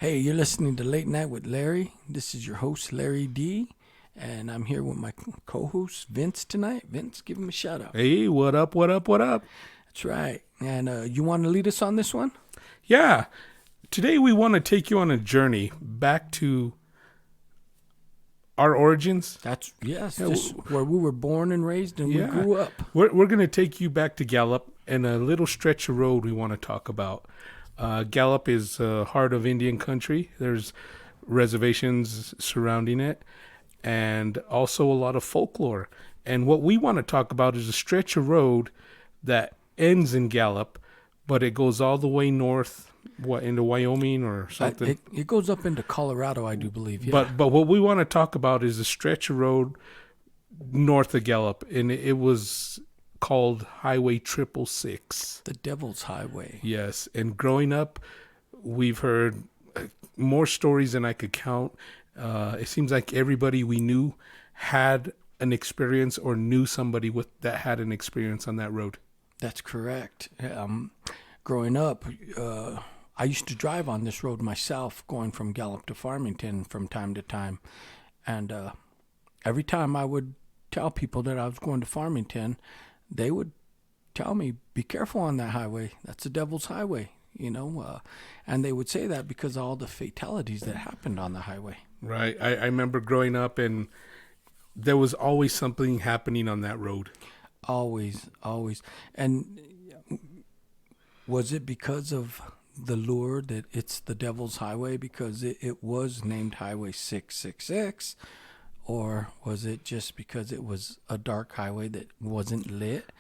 Hey, you're listening to Late Night with Larry. This is your host, Larry D. And I'm here with my co host, Vince, tonight. Vince, give him a shout out. Hey, what up, what up, what up? That's right. And you want to lead us on this one? Yeah, today we want to take you on a journey back to our origins. Yes, Yeah, this where we were born and raised and we Yeah, grew up. we're going to take you back to Gallup and a little stretch of road we want to talk about. Gallup is heart of Indian country. There's reservations surrounding it and also a lot of folklore. And what we want to talk about is a stretch of road that ends in Gallup, but it goes all the way north, into Wyoming or something. It goes up into Colorado, I do believe. Yeah. But what we want to talk about is a stretch of road north of Gallup, and it was called Highway 666. The Devil's Highway. Yes, and growing up, we've heard more stories than I could count. It seems like everybody we knew had an experience or knew somebody that had an experience on that road. That's correct. Growing up, I used to drive on this road myself, going from Gallup to Farmington from time to time. And every time I would tell people that I was going to Farmington, they would tell me, be careful on that highway. That's the Devil's Highway, and they would say that because of all the fatalities that happened on the highway. Right. I remember growing up, and there was always something happening on that road. Always, always. And was it because of the lure that it's the Devil's Highway because it was named Highway 666? Or was it just because it was a dark highway that wasn't lit?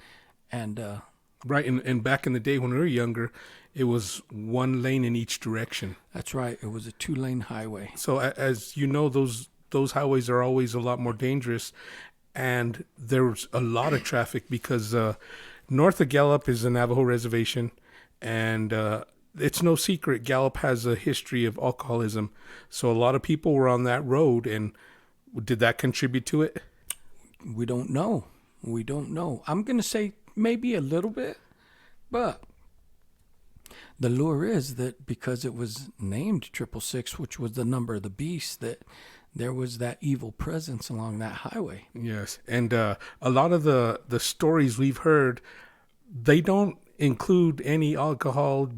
And Right, and back in the day when we were younger, it was one lane in each direction. That's right. It was a 2-lane highway. So as you know, those highways are always a lot more dangerous, and there's a lot of traffic because north of Gallup is the Navajo reservation, and it's no secret Gallup has a history of alcoholism. So a lot of people were on that road, and did that contribute to it? We don't know. I'm going to say maybe a little bit, but the lure is that because it was named 666, which was the number of the beast, that there was that evil presence along that highway. Yes, and a lot of the stories we've heard, they don't include any alcohol,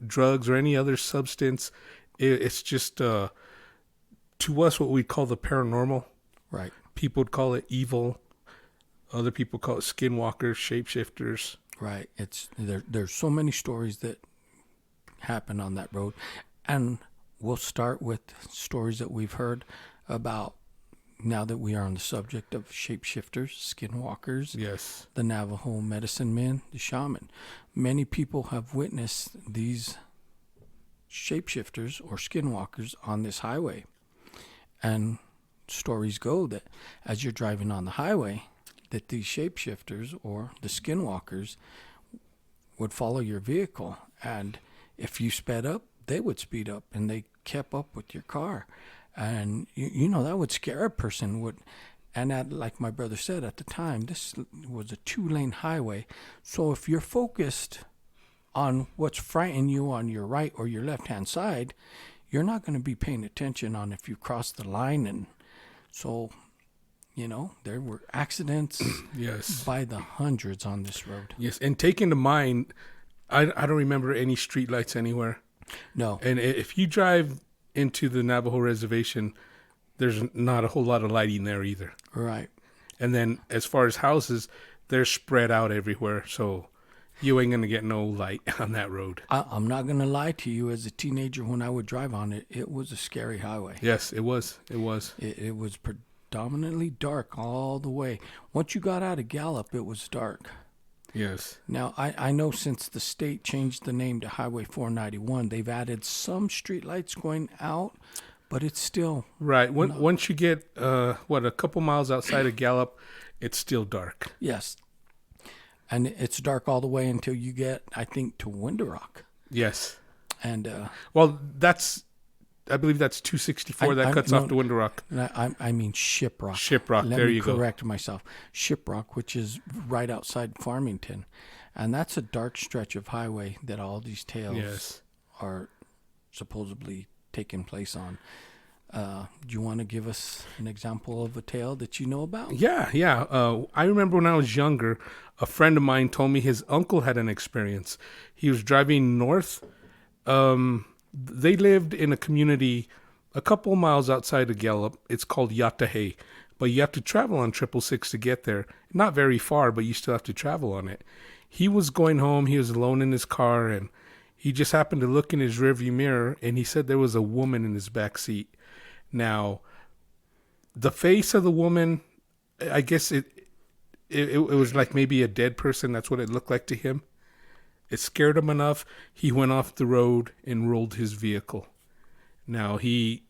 drugs, or any other substance. It's just to us what we call the paranormal. Right. People would call it evil. Other people call it skinwalkers, shapeshifters. Right. There's so many stories that happen on that road, and we'll start with stories that we've heard about. Now that we are on the subject of shapeshifters, skinwalkers, Yes, the Navajo medicine men, the shaman, many people have witnessed these shapeshifters or skinwalkers on this highway. And stories go that as you're driving on the highway, that these shapeshifters or the skinwalkers would follow your vehicle. And if you sped up, they would speed up, and they kept up with your car. And, that would scare a person. And like my brother said at the time, this was a 2-lane highway. So if you're focused on what's frightening you on your right or your left-hand side, you're not going to be paying attention on if you cross the line. And so, there were accidents yes, by the hundreds on this road. yes. And take into mind, I don't remember any streetlights anywhere. No. And if you drive into the Navajo reservation, there's not a whole lot of lighting there either. Right. And then as far as houses, they're spread out everywhere. So you ain't going to get no light on that road. I'm not going to lie to you. As a teenager, when I would drive on it, it was a scary highway. Yes, it was. It was. It was predominantly dark all the way. Once you got out of Gallup, it was dark. Yes. Now, I know since the state changed the name to Highway 491, they've added some streetlights going out, but it's still... Right. Once you get, a couple miles outside of Gallup, it's still dark. Yes. And it's dark all the way until you get, I think, to Window Rock. Yes. And... well, I believe that's 264 that cuts off to Window Rock. I mean Shiprock. Shiprock, there you go. Let me correct myself. Shiprock, which is right outside Farmington. And that's a dark stretch of highway that all these tales Yes. are supposedly taken place on. Do you want to give us an example of a tale that you know about? Yeah, yeah. I remember when I was younger, a friend of mine told me his uncle had an experience. He was driving north. They lived in a community a couple miles outside of Gallup. It's called Yatahe, but you have to travel on 666 to get there. Not very far, but you still have to travel on it. He was going home. He was alone in his car, and he just happened to look in his rearview mirror, and he said there was a woman in his back seat. Now, the face of the woman, I guess it was like maybe a dead person. That's what it looked like to him. It scared him enough. He went off the road and rolled his vehicle. Now, he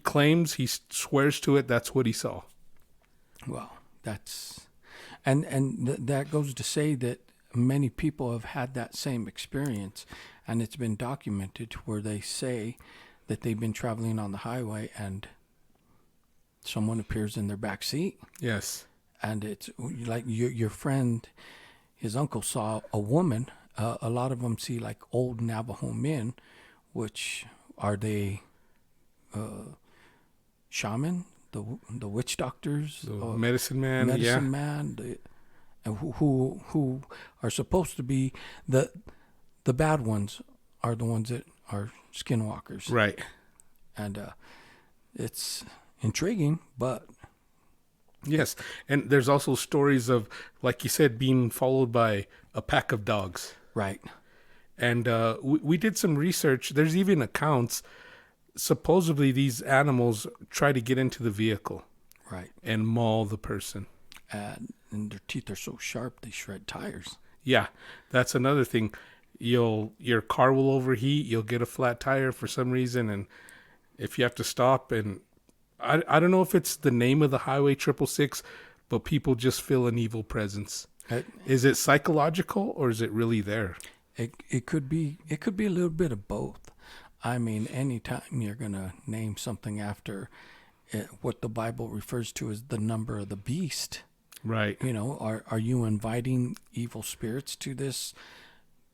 claims, he swears to it, that's what he saw. Well, that's... that goes to say that many people have had that same experience, and it's been documented where they say that they've been traveling on the highway and someone appears in their back seat. Yes. And it's like your friend, his uncle saw a woman. A lot of them see like old Navajo men, which are they shaman, the witch doctors, The medicine man. man, who are supposed to be the bad ones are the ones that are skinwalkers. Right. And it's intriguing, but yes. And there's also stories of, like you said, being followed by a pack of dogs. right. And we did some research. There's even accounts. Supposedly, these animals try to get into the vehicle Right. and maul the person. And their teeth are so sharp they shred tires. Yeah, that's another thing. Your car will overheat. You'll get a flat tire for some reason, and if you have to stop, and I don't know if it's the name of the highway 666, but people just feel an evil presence. Is it psychological or is it really there? It could be a little bit of both. I mean, anytime you're gonna name something after what the Bible refers to as the number of the beast, Right. you know, are you inviting evil spirits to this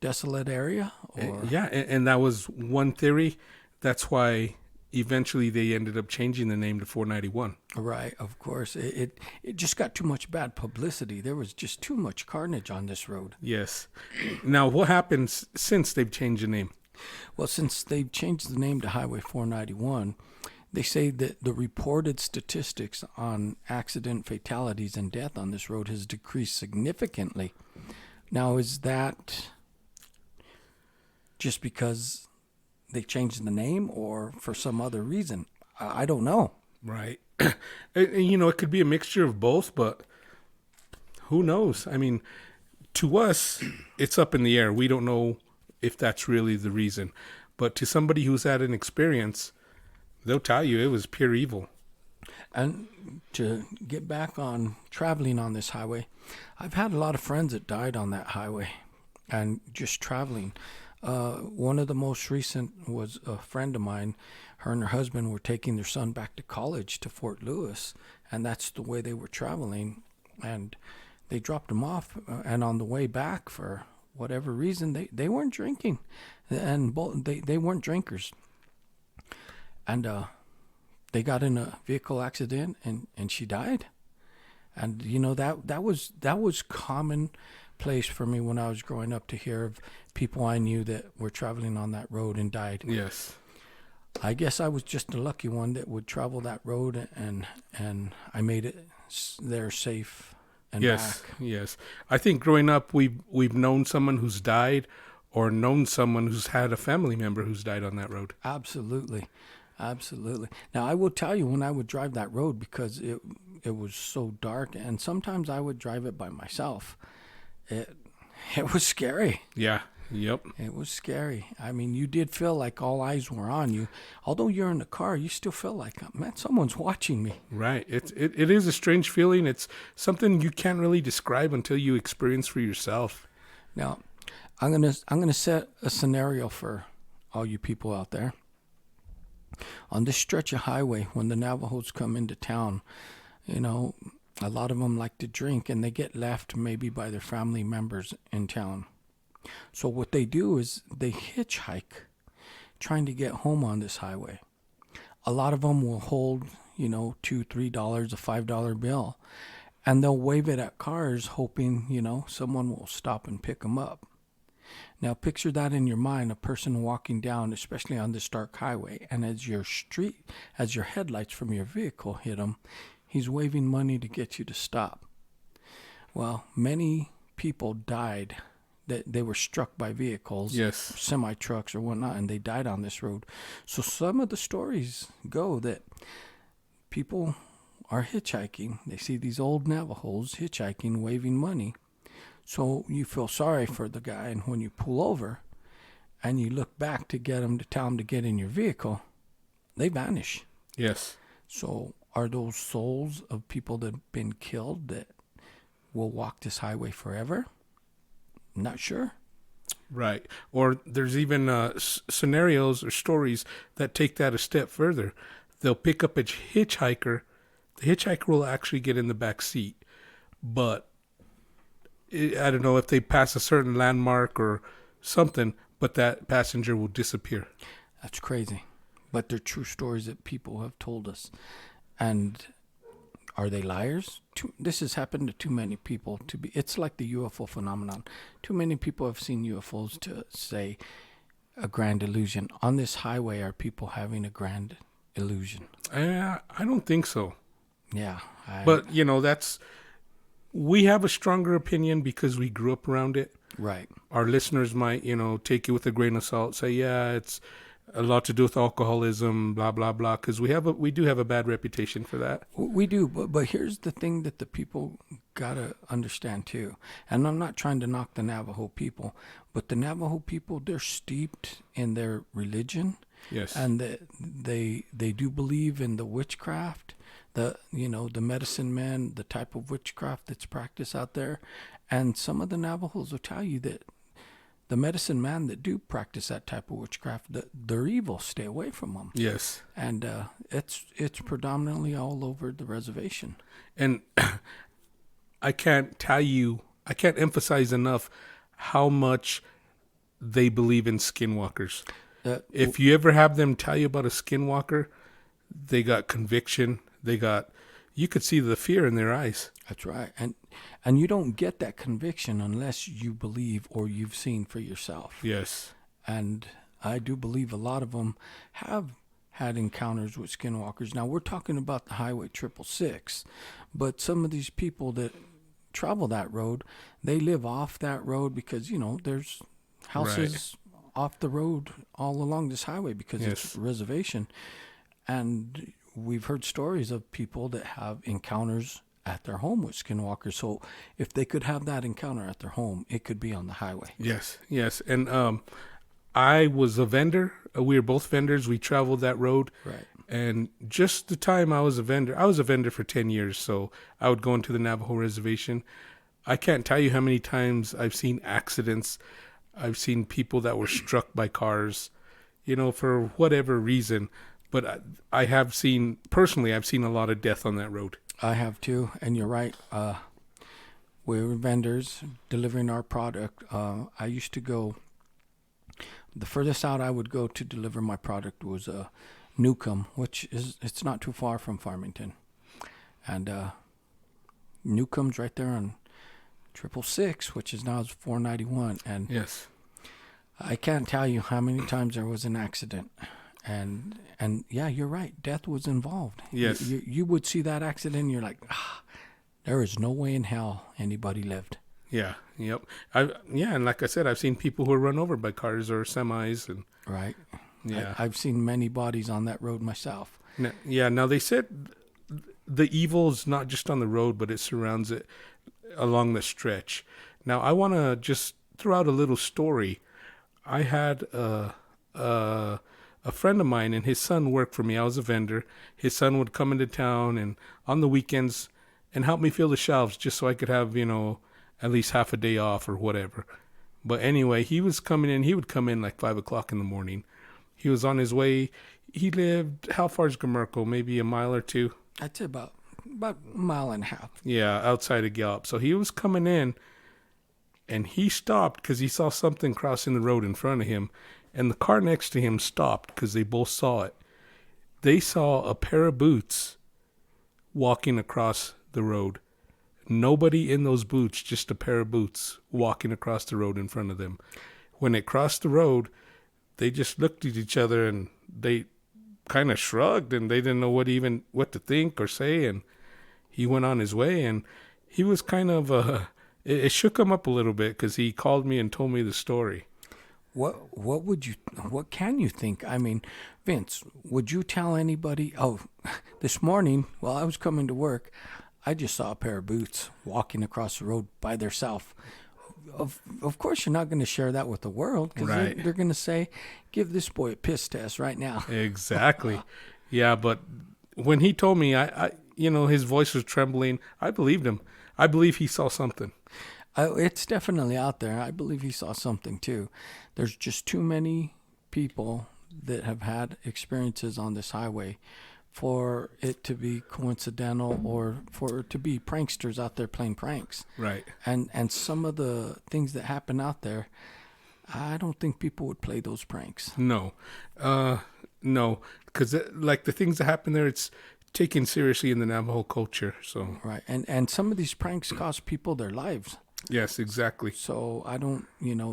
desolate area? Or Yeah, and that was one theory. That's why eventually they ended up changing the name to 491. right, of course, it just got too much bad publicity. There was just too much carnage on this road. Yes. Now, what happens since they've changed the name? Well, since they've changed the name to Highway 491, they say that the reported statistics on accident fatalities and death on this road has decreased significantly. Now, is that just because they changed the name or for some other reason? I don't know. Right. And, it could be a mixture of both, but who knows? I mean, to us, it's up in the air. We don't know if that's really the reason. But to somebody who's had an experience, they'll tell you it was pure evil. And to get back on traveling on this highway, I've had a lot of friends that died on that highway and just traveling. One of the most recent was a friend of mine. Her and her husband were taking their son back to college to Fort Lewis, and that's the way they were traveling. And they dropped him off, and on the way back, for whatever reason, they weren't drinking, and they weren't drinkers. And they got in a vehicle accident, and she died. And that was commonplace for me when I was growing up, to hear of people I knew that were traveling on that road and died. Yes. I guess I was just a lucky one that would travel that road, and I made it there safe and Yes. back. Yes. I think growing up, we've known someone who's died, or known someone who's had a family member who's died on that road. Absolutely. Now, I will tell you, when I would drive that road, because it was so dark, and sometimes I would drive it by myself, it was scary. Yeah. Yep. It was scary. I mean, you did feel like all eyes were on you. Although you're in the car, you still feel like, man, someone's watching me. Right. It is a strange feeling. It's something you can't really describe until you experience for yourself. Now, I'm gonna set a scenario for all you people out there. On this stretch of highway, when the Navajos come into town, a lot of them like to drink, and they get left maybe by their family members in town. So what they do is they hitchhike trying to get home on this highway. A lot of them will hold, $2, $3, a $5 bill, and they'll wave it at cars hoping, someone will stop and pick them up. Now picture that in your mind, a person walking down, especially on this dark highway, and as your headlights from your vehicle hit him, he's waving money to get you to stop. Well, many people died. They were struck by vehicles, Yes. semi-trucks or whatnot, and they died on this road. So some of the stories go that people are hitchhiking. They see these old Navajos hitchhiking, waving money. So you feel sorry for the guy, and when you pull over and you look back to get him to tell him to get in your vehicle, they vanish. Yes. So are those souls of people that have been killed that will walk this highway forever? Not sure. Right. Or there's even scenarios or stories that take that a step further. They'll pick up a hitchhiker. The hitchhiker will actually get in the back seat, but I don't know if they pass a certain landmark or something, but that passenger will disappear. That's crazy. But they're true stories that people have told us. And are they liars? This has happened to too many people to be. It's like the UFO phenomenon. Too many people have seen UFOs to say a grand illusion. On this highway, are people having a grand illusion? I don't think so. Yeah. But, we have a stronger opinion because we grew up around it. Right. Our listeners might, take it with a grain of salt, say, yeah, it's a lot to do with alcoholism, blah, blah, blah, because we do have a bad reputation for that. We do, but here's the thing that the people got to understand too. And I'm not trying to knock the Navajo people, but the Navajo people, they're steeped in their religion. Yes. And they do believe in the witchcraft, the medicine men, the type of witchcraft that's practiced out there. And some of the Navajos will tell you that the medicine man that do practice that type of witchcraft, they're evil. Stay away from them. Yes. And it's predominantly all over the reservation. And I can't emphasize enough how much they believe in skinwalkers. If you ever have them tell you about a skinwalker, they got conviction. You could see the fear in their eyes. That's right. And you don't get that conviction unless you believe or you've seen for yourself. Yes. And I do believe a lot of them have had encounters with skinwalkers. Now, we're talking about the Highway 666, but some of these people that travel that road, they live off that road because, there's houses off the road all along this highway because it's a reservation. And we've heard stories of people that have encounters at their home with skinwalkers. So if they could have that encounter at their home, it could be on the highway. Yes. And I was a vendor. We were both vendors. We traveled that road. Right. And just the time I was a vendor for 10 years. So I would go into the Navajo reservation. I can't tell you how many times I've seen accidents. I've seen people that were struck by cars, for whatever reason. But I've seen a lot of death on that road. I have too, and you're right. We were vendors delivering our product. I used to go, the furthest out I would go to deliver my product was Newcomb, it's not too far from Farmington. And Newcomb's right there on 666, which is now 491. And yes, I can't tell you how many times there was an accident. And yeah, you're right. Death was involved. Yes. You would see that accident and you're like, there is no way in hell anybody lived. Yeah. Yep. And like I said, I've seen people who are run over by cars or semis. And right. Yeah. I've seen many bodies on that road myself. Now they said the evil is not just on the road, but it surrounds it along the stretch. Now I want to just throw out a little story. I had a friend of mine and his son worked for me. I was a vendor. His son would come into town and on the weekends and help me fill the shelves just so I could have, at least half a day off or whatever. But anyway, he was coming in. He would come in like 5 o'clock in the morning. He was on his way. He lived, how far is Gamerco? Maybe a mile or two? I'd say about a mile and a half. Yeah, outside of Gallup. So he was coming in and he stopped because he saw something crossing the road in front of him. and the car next to him stopped because they both saw it. They saw a pair of boots walking across the road. Nobody in those boots, just a pair of boots walking across the road in front of them. When it crossed the road, they just looked at each other and they kind of shrugged and they didn't know what to think or say. And he went on his way, and he was kind of, it shook him up a little bit because he called me and told me the story. What can you think? I mean, Vince, would you tell anybody? Oh, this morning while I was coming to work, I just saw a pair of boots walking across the road by themselves. Of course, you're not going to share that with the world because Right. they're going to say, "Give this boy a piss test right now." Exactly. Yeah, but when he told me, I his voice was trembling. I believed him. I believe he saw something. It's definitely out there. I believe he saw something too. There's just too many people that have had experiences on this highway for it to be coincidental or for it to be pranksters out there playing pranks. Right. And some of the things that happen out there, I don't think people would play those pranks. No. No. Because, like, the things that happen there, it's taken seriously in the Navajo culture. So, Right. And some of these pranks cost people their lives. yes, exactly. So I don't,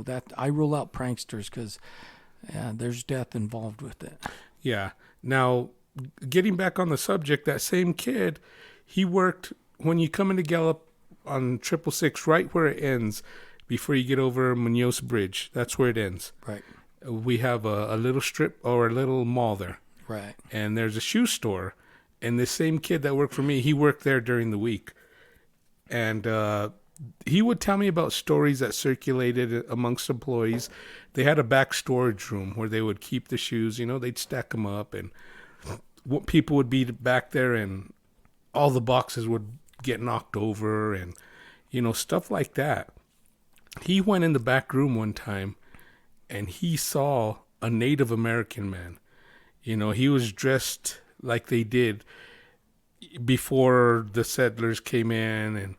that I rule out pranksters because there's death involved with it. Yeah. Now, getting back on the subject, that same kid, he worked when you come into Gallup on 666, right where it ends, before you get over Munoz Bridge. That's where it ends. Right. We have a little strip or a little mall there. Right. And there's a shoe store. And this same kid that worked for me, he worked there during the week. And he would tell me about stories that circulated amongst employees. They had a back storage room where they would keep the shoes. They'd stack them up, and people would be back there, and all the boxes would get knocked over, and stuff like that. He went in the back room one time, and he saw a Native American man. He was dressed like they did before the settlers came in, and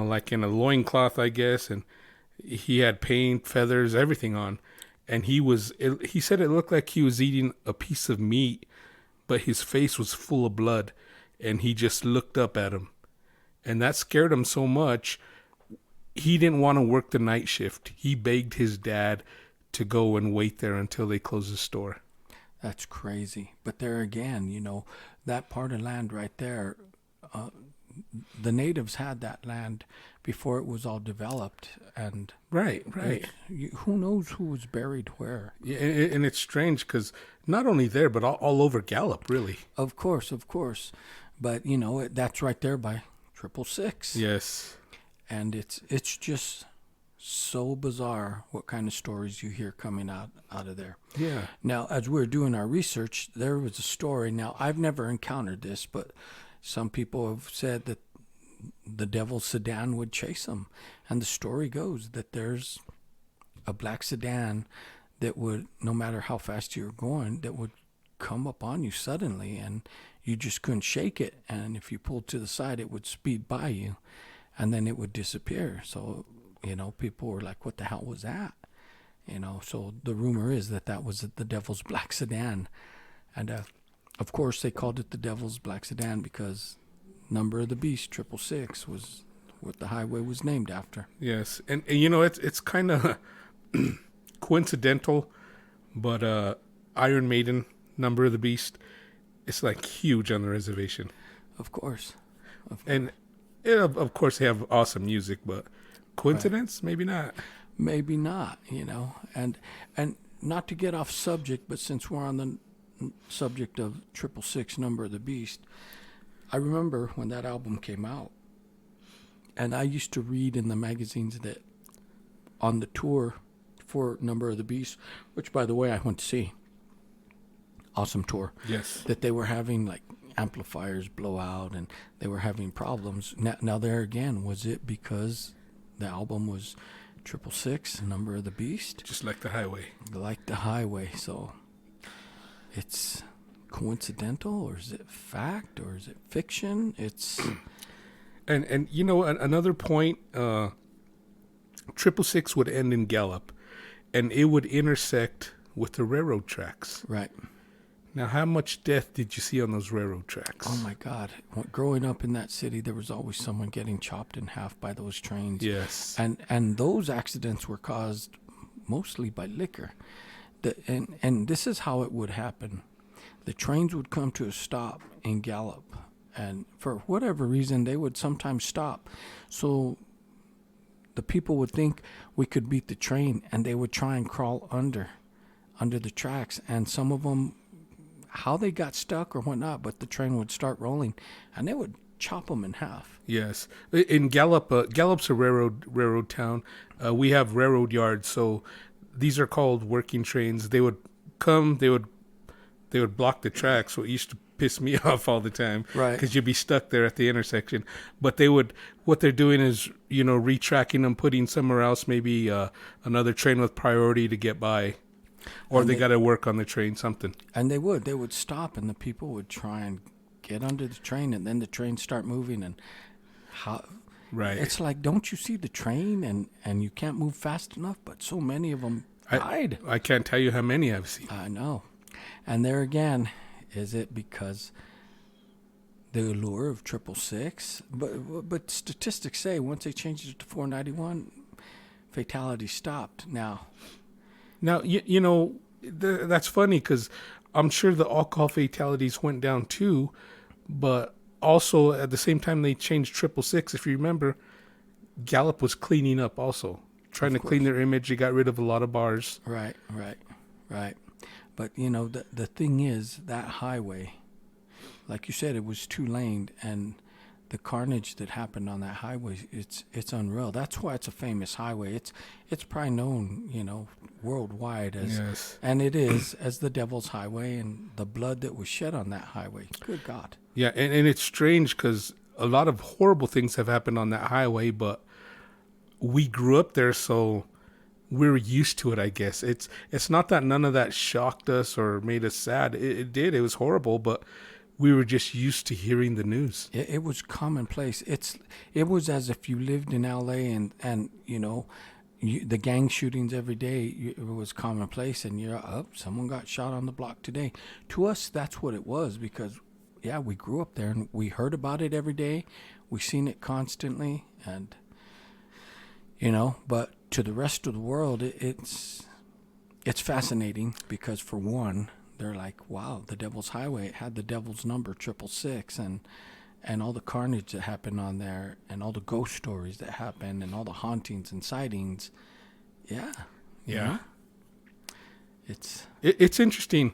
like in a loincloth, I guess, and he had paint, feathers, everything on. And he said it looked like he was eating a piece of meat, but his face was full of blood, and he just looked up at him. And that scared him so much, he didn't want to work the night shift. He begged his dad to go and wait there until they closed the store. That's crazy. But there again, that part of land right there, the natives had that land before it was all developed. And Right. who knows who was buried where? Yeah, and it's strange because not only there, but all over Gallup, really. Of course. But, that's right there by 666. Yes. And it's just so bizarre what kind of stories you hear coming out of there. Yeah. Now, as we were doing our research, there was a story. Now, I've never encountered this, but some people have said that the devil's sedan would chase them. And the story goes that there's a black sedan that would, no matter how fast you were going, that would come up on you suddenly, and you just couldn't shake it. And if you pulled to the side, it would speed by you, and then it would disappear. So, people were like, what the hell was that? So the rumor is that was the devil's black sedan. And of course, they called it the devil's black sedan because number of the beast, 666, was what the highway was named after. Yes. And it's kind of coincidental, but Iron Maiden, Number of the Beast, it's like huge on the reservation. Of course. And of course they have awesome music, but coincidence? Right. Maybe not. And not to get off subject, but since we're on the subject of 666, Number of the Beast, I remember when that album came out, and I used to read in the magazines that on the tour for Number of the Beast, which, by the way, I went to see, awesome tour. Yes. That they were having like amplifiers blow out, and they were having problems. Now there again, was it because the album was 666, Number of the Beast? Just like the highway. Like the highway. So it's coincidental, or is it fact, or is it fiction? It's and another point, 666 would end in Gallup, and it would intersect with the railroad tracks. Right. Now, how much death did you see on those railroad tracks? Oh my God! Growing up in that city, there was always someone getting chopped in half by those trains. Yes. And those accidents were caused mostly by liquor. And this is how it would happen. The trains would come to a stop in Gallup, and for whatever reason, they would sometimes stop. So the people would think we could beat the train, and they would try and crawl under the tracks. And some of them, how they got stuck or whatnot, but the train would start rolling, and they would chop them in half. Yes. In Gallup, Gallup's a railroad town. We have railroad yards, so these are called working trains. They would come, they would block the tracks, so it used to piss me off all the time. Right. Because you'd be stuck there at the intersection. But what they're doing is, retracking them, putting somewhere else, maybe another train with priority to get by. Or they got to work on the train, something. And they would stop, and the people would try and get under the train, and then the train start moving. And Right. It's like, don't you see the train, and you can't move fast enough? But so many of them died. I can't tell you how many I've seen. I know. And there again, is it because the allure of 666? But statistics say once they changed it to 491, fatality stopped. Now, that's funny because I'm sure the alcohol fatalities went down too, but also at the same time they changed 666. If you remember, Gallup was cleaning up also, trying to clean their image. They got rid of a lot of bars. Right. But, the thing is, that highway, like you said, it was two-laned, and the carnage that happened on that highway, it's unreal. That's why it's a famous highway. It's probably known, worldwide as, yes. And it is, as the Devil's Highway, and the blood that was shed on that highway. Good God. Yeah, and it's strange because a lot of horrible things have happened on that highway, but we grew up there, so we're used to it, I guess. It's not that none of that shocked us or made us sad. It did. It was horrible, but we were just used to hearing the news. It was commonplace. It was as if you lived in L.A. and the gang shootings every day. It was commonplace, and you're up. Someone got shot on the block today. To us, that's what it was because, yeah, we grew up there and we heard about it every day. We seen it constantly, and but to the rest of the world, it's fascinating because, for one, they're like, wow, the Devil's Highway, it had the devil's number, 666, and all the carnage that happened on there, and all the ghost stories that happened, and all the hauntings and sightings. Yeah. Yeah. It's interesting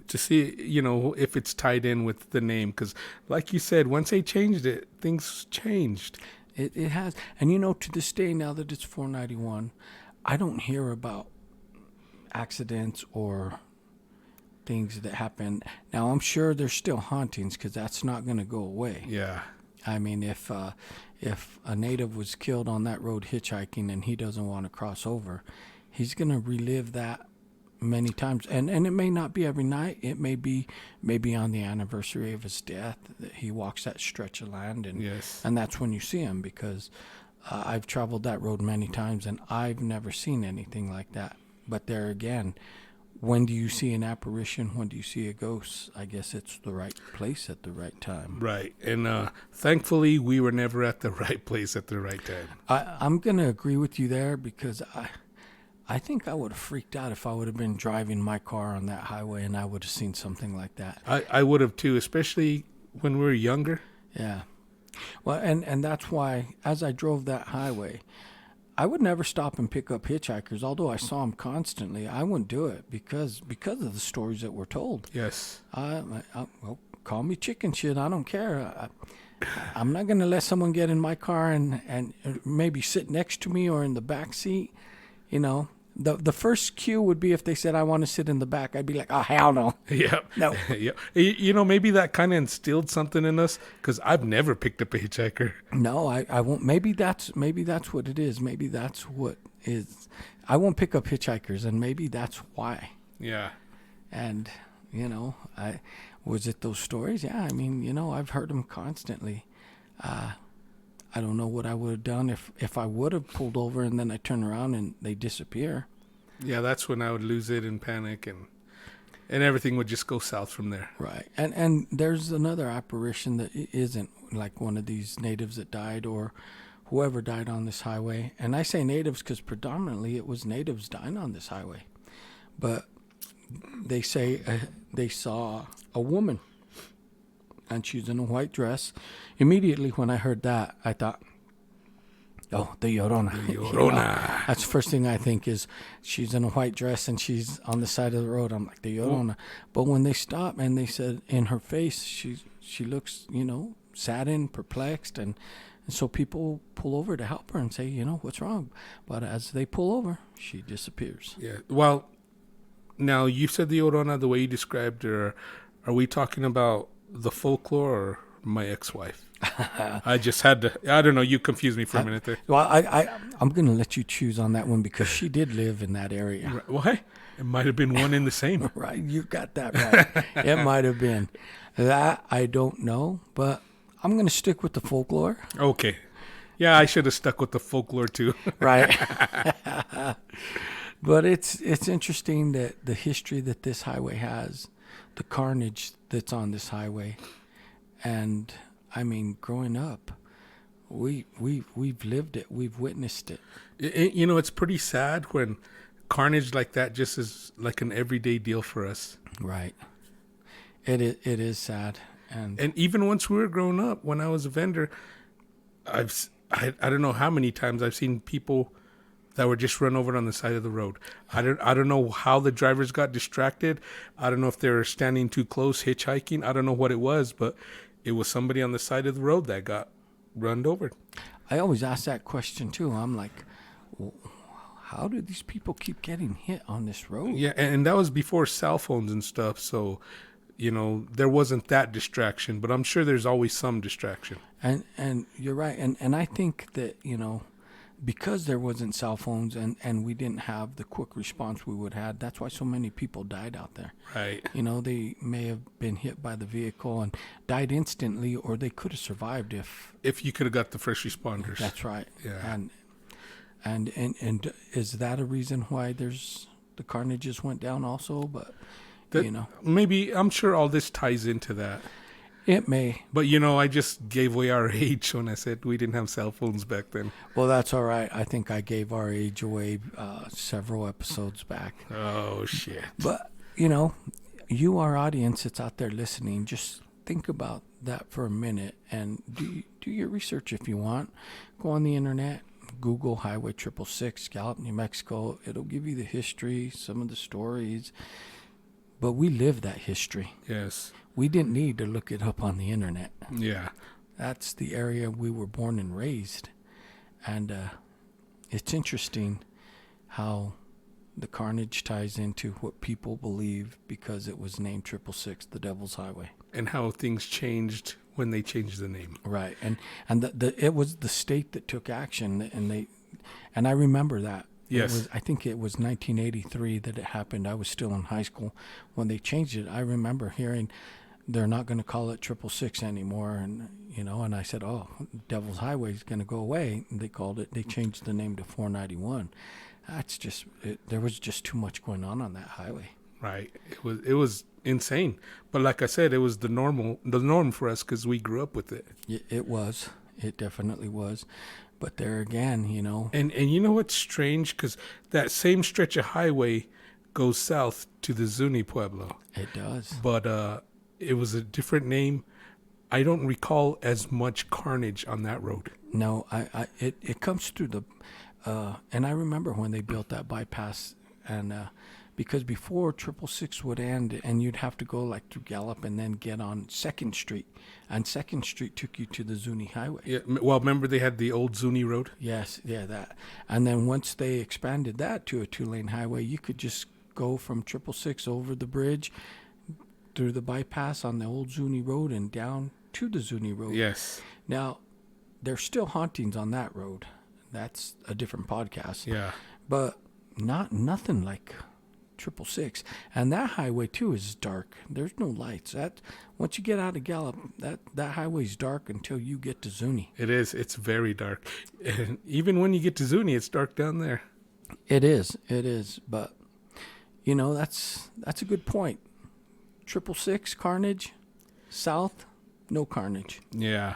to see, if it's tied in with the name, because like you said, once they changed it, things changed. It has. And, to this day, now that it's 491, I don't hear about accidents or things that happen. Now, I'm sure there's still hauntings because that's not going to go away. Yeah. I mean, if a native was killed on that road hitchhiking and he doesn't want to cross over, he's going to relive that many times. And it may not be every night. It may be maybe on the anniversary of his death that he walks that stretch of land. And, yes. And that's when you see him because I've traveled that road many times and I've never seen anything like that. But there again, when do you see an apparition? When do you see a ghost? I guess it's the right place at the right time. Right. And thankfully, we were never at the right place at the right time. I'm going to agree with you there because I think I would have freaked out if I would have been driving my car on that highway and I would have seen something like that. I would have too, especially when we were younger. Yeah. Well, and that's why as I drove that highway, I would never stop and pick up hitchhikers. Although I saw them constantly, I wouldn't do it because of the stories that were told. Yes. Well, call me chicken shit. I don't care. I'm not going to let someone get in my car and maybe sit next to me or in the back seat. The first cue would be if they said, I want to sit in the back. I'd be like, oh, hell no. Yeah. No. Yeah. Maybe that kind of instilled something in us because I've never picked up a hitchhiker. No, I won't. Maybe that's what it is. Maybe that's what is. I won't pick up hitchhikers, and maybe that's why. Yeah. And, was it those stories? Yeah, I mean, I've heard them constantly. I don't know what I would have done if I would have pulled over and then I turn around and they disappear. Yeah, that's when I would lose it in panic, and everything would just go south from there. Right. And there's another apparition that isn't like one of these natives that died or whoever died on this highway. And I say natives because predominantly it was natives dying on this highway. But they say they saw a woman and she's in a white dress. Immediately when I heard that, I thought, oh, the Llorona. The Llorona. That's the first thing I think is she's in a white dress and she's on the side of the road. I'm like, the Llorona. But when they stopped and they said in her face, she looks, saddened, perplexed. And so people pull over to help her and say, what's wrong? But as they pull over, she disappears. Yeah. Well, now you said the Llorona the way you described her. Are we talking about the folklore or my ex-wife? I just had to. I don't know. You confused me for a minute there. Well, I'm going to let you choose on that one because she did live in that area. Right. Why? It might have been one and the same. Right. You got that right. It might have been. That I don't know, but I'm going to stick with the folklore. Okay. Yeah, I should have stuck with the folklore too. Right. But it's interesting that the history that this highway has, the carnage that's on this highway, and I mean, growing up, we've lived it, we've witnessed it. It's pretty sad when carnage like that just is like an everyday deal for us. Right. It is sad, and even once we were growing up, when I was a vendor, I don't know how many times I've seen people that were just run over on the side of the road. I don't know how the drivers got distracted. I don't know if they were standing too close, hitchhiking. I don't know what it was, but it was somebody on the side of the road that got run over. I always ask that question too. I'm like, well, how do these people keep getting hit on this road? Yeah, and that was before cell phones and stuff, so there wasn't that distraction, but I'm sure there's always some distraction. And you're right. And I think that, because there wasn't cell phones and we didn't have the quick response we would have, that's why so many people died out there. Right. They may have been hit by the vehicle and died instantly, or they could have survived if you could have got the first responders. That's right. Yeah. And is that a reason why there's the carnages went down also? But maybe, I'm sure all this ties into that. It may. But, I just gave away our age when I said we didn't have cell phones back then. Well, that's all right. I think I gave our age away several episodes back. Oh, shit. But, you, our audience that's out there listening, just think about that for a minute and do your research if you want. Go on the internet, Google Highway 666, Gallup, New Mexico. It'll give you the history, some of the stories. But we live that history. Yes. We didn't need to look it up on the internet. Yeah. That's the area we were born and raised. And it's interesting how the carnage ties into what people believe because it was named 666, the Devil's Highway. And how things changed when they changed the name. Right. And it was the state that took action, and I remember that. Yes. I think it was 1983 that it happened. I was still in high school when they changed it. I remember hearing they're not going to call it 666 anymore, and and I said, "Oh, Devil's Highway is going to go away." And they changed the name to 491. That's just there was just too much going on that highway. Right. It was insane. But like I said, it was the norm for us because we grew up with it. It was. It definitely was. But there again, And you know what's strange? Because that same stretch of highway goes south to the Zuni Pueblo. It does. But it was a different name. I don't recall as much carnage on that road. No, it comes through the, and I remember when they built that bypass, and because before 666 would end, and you'd have to go like through Gallup and then get on 2nd Street, and 2nd Street took you to the Zuni Highway. Yeah, well, remember they had the old Zuni Road? Yes, yeah, that. And then once they expanded that to a 2-lane highway, you could just go from 666 over the bridge, through the bypass on the old Zuni Road and down to the Zuni Road. Yes. Now, there's still hauntings on that road. That's a different podcast. Yeah. But nothing like 666. And that highway too is dark. There's no lights. Once you get out of Gallup, that highway's dark until you get to Zuni. It is. It's very dark. And even when you get to Zuni, it's dark down there. It is. But you know, that's a good point. 666 carnage, south, no carnage. Yeah,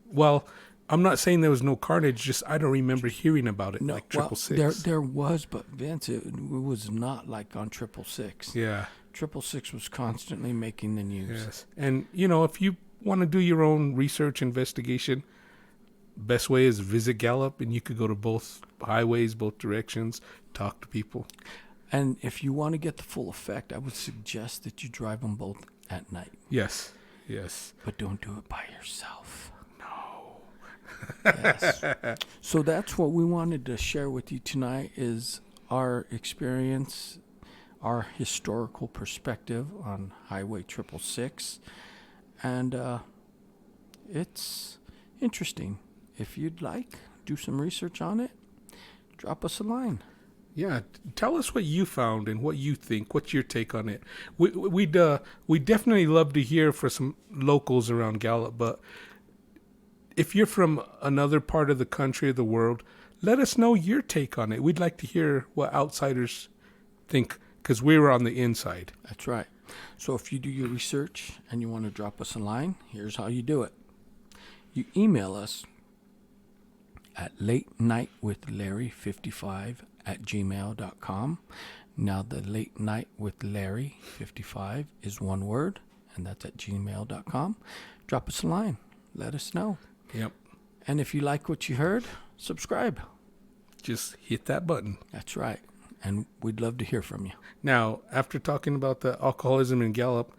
well, I'm not saying there was no carnage, just I don't remember hearing about it No, like well, 666. there was, but Vince, it was not like on 666. Yeah. 666 was constantly making the news. Yes. And, if you want to do your own research investigation, best way is visit Gallup, and you could go to both highways, both directions, talk to people. And if you want to get the full effect, I would suggest that you drive them both at night. Yes. Yes. But don't do it by yourself. No. Yes. So that's what we wanted to share with you tonight is our experience, our historical perspective on Highway 666. And it's interesting. If you'd like, do some research on it, drop us a line. Yeah, tell us what you found and what you think. What's your take on it? We'd definitely love to hear from some locals around Gallup, but if you're from another part of the country or the world, let us know your take on it. We'd like to hear what outsiders think because we were on the inside. That's right. So if you do your research and you want to drop us a line, here's how you do it. You email us at latenightwithlarry55@gmail.com. Now, the Late Night with Larry 55 is one word, and that's at gmail.com. Drop us a line. Let us know. Yep. And if you like what you heard, subscribe. Just hit that button. That's right. And we'd love to hear from you. Now, after talking about the alcoholism in Gallup,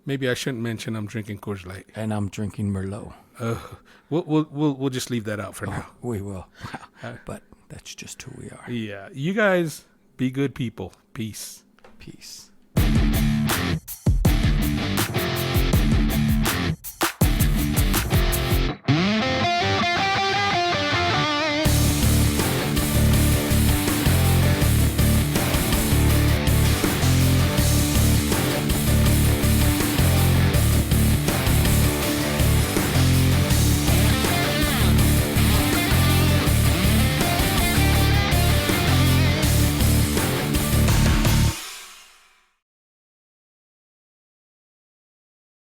maybe I shouldn't mention I'm drinking Coors Light. And I'm drinking Merlot. We'll just leave that out for now. We will. But that's just who we are. Yeah. You guys be good people. Peace. Peace.